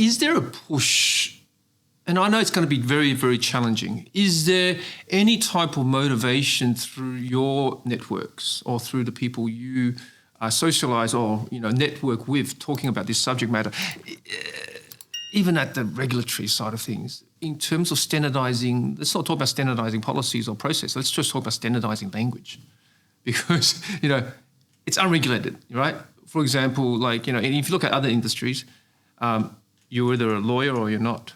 is there a push? And I know it's going to be very, very challenging. Is there any type of motivation through your networks or through the people you socialize or network with talking about this subject matter, even at the regulatory side of things, in terms of standardizing? Let's not talk about standardizing policies or process. Let's just talk about standardizing language, because it's unregulated, right? For example, like and if you look at other industries, you're either a lawyer or you're not.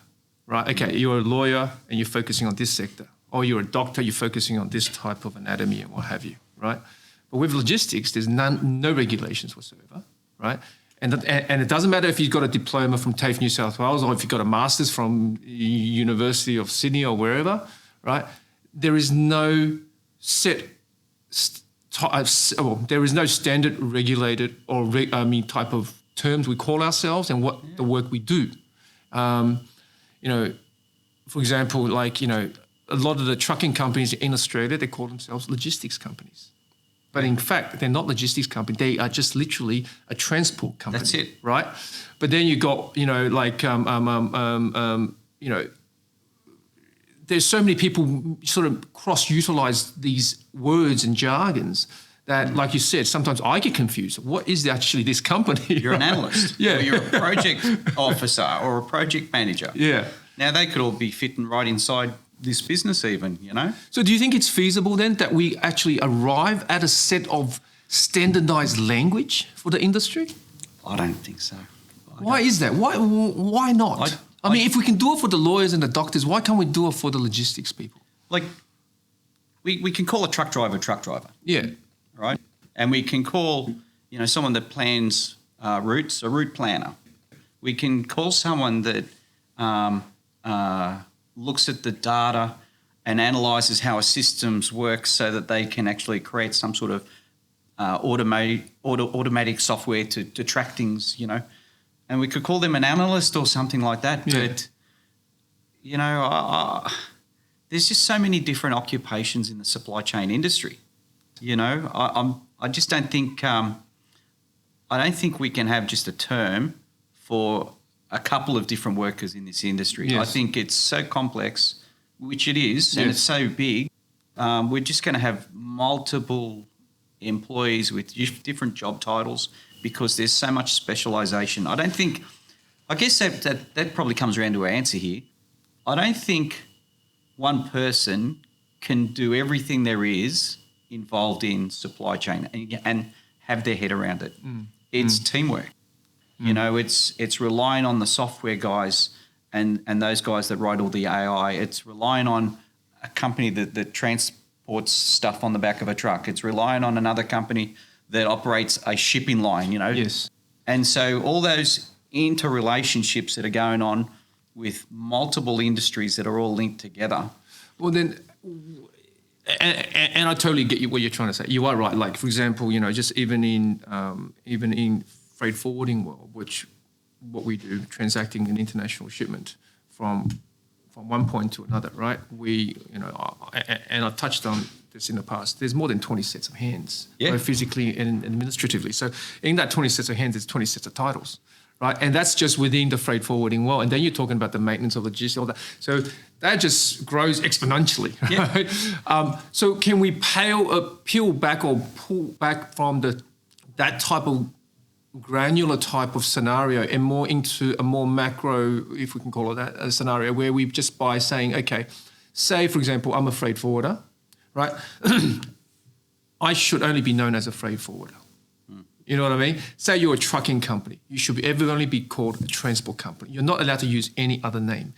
Right, okay, you're a lawyer and you're focusing on this sector, or you're a doctor, you're focusing on this type of anatomy and what have you, right? But with logistics, there's no regulations whatsoever, right? And it doesn't matter if you've got a diploma from TAFE New South Wales or if you've got a master's from University of Sydney or wherever, right? There is no there is no standard regulated or type of terms we call ourselves and what the work we do. For example, like, a lot of the trucking companies in Australia, they call themselves logistics companies. But in fact, they're not logistics companies. They are just literally a transport company. That's it. Right? But then you got, there's so many people sort of cross-utilize these words and jargons that, like you said, sometimes I get confused. What is actually this company? You're an analyst. Yeah. Or you're a project officer or a project manager. Yeah. Now, they could all be fitting right inside this business even, So do you think it's feasible then that we actually arrive at a set of standardized language for the industry? I don't think so. Why is that? Why not? I mean, if we can do it for the lawyers and the doctors, why can't we do it for the logistics people? Like, we can call a truck driver. Yeah. Right? And we can call, someone that plans routes a route planner. We can call someone that looks at the data and analyses how a systems work so that they can actually create some sort of automatic software to track things, And we could call them an analyst or something like that. Yeah. But, there's just so many different occupations in the supply chain industry. I just don't think we can have just a term for a couple of different workers in this industry. Yes. I think it's so complex, which it is, and Yes. it's so big. We're just going to have multiple employees with different job titles because there's so much specialisation. I guess that probably comes around to our answer here. I don't think one person can do everything there is involved in supply chain and have their head around it. It's teamwork. It's relying on the software guys and those guys that write all the AI. It's relying on a company that transports stuff on the back of a truck. It's relying on another company that operates a shipping line, Yes. And so all those interrelationships that are going on with multiple industries that are all linked together. Well, then, and I totally get what you're trying to say. You are right. Like, for example, just even in freight forwarding world, which what we do, transacting an international shipment from one point to another, right? We, and I've touched on this in the past. There's more than 20 sets of hands, both physically and administratively. So in that 20 sets of hands, there's 20 sets of titles. Right, and that's just within the freight forwarding world, and then you're talking about the maintenance of logistics, all that. So that just grows exponentially. Right? So can we peel back or pull back from that type of granular type of scenario and more into a more macro, if we can call it that, a scenario where we just by saying, okay, say for example, I'm a freight forwarder, right? I should only be known as a freight forwarder. You know what I mean? Say you're a trucking company. You should only be called a transport company. You're not allowed to use any other name.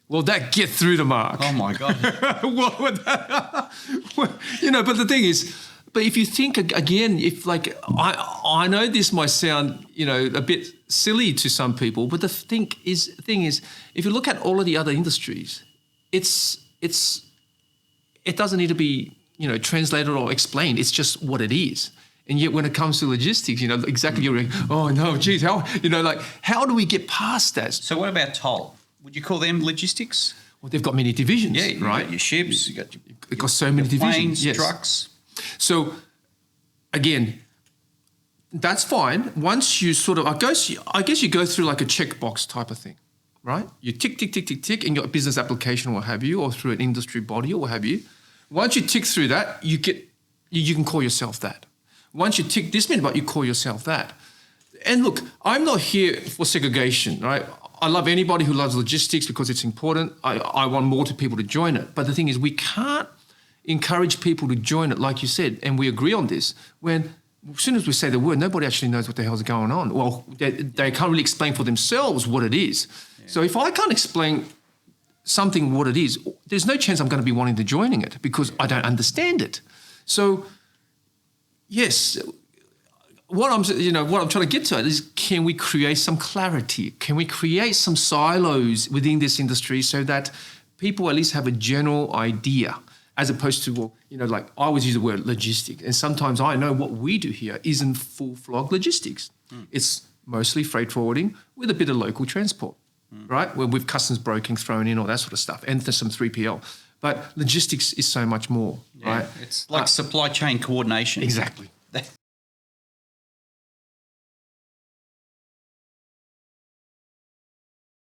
Will that get through the mark? Oh, my God. What would that, but the thing is, but if you think again, if like, I know this might sound, a bit silly to some people, but the thing is, if you look at all of the other industries, it doesn't need to be, translated or explained. It's just what it is. And yet when it comes to logistics, exactly you're like, oh no, geez, how do we get past that? So what about toll? Would you call them logistics? Well, they've got many divisions, right? Right? Got your ships, They've got so many divisions. Planes, trucks. So again, that's fine. Once you sort of, I guess you go through like a checkbox type of thing, right? You tick, tick, tick, tick, tick in your business application or what have you, or through an industry body or what have you. Once you tick through that, you can call yourself that. Once you tick this bit, but you call yourself that. And look, I'm not here for segregation, right? I love anybody who loves logistics because it's important. I want more people to join it. But the thing is, we can't encourage people to join it, like you said, and we agree on this, when as soon as we say the word, nobody actually knows what the hell's going on. Well, they can't really explain for themselves what it is. Yeah. So if I can't explain something what it is, there's no chance I'm going to be wanting to joining it because I don't understand it. So, yes, what I'm trying to get to is, can we create some clarity? Can we create some silos within this industry so that people at least have a general idea, as opposed to, well, like I always use the word logistic, and sometimes I know what we do here isn't full flog logistics. It's mostly freight forwarding with a bit of local transport, right? Where with customs broking thrown in, all that sort of stuff, and there's some 3PL. But logistics is so much more, right? It's like supply chain coordination. Exactly.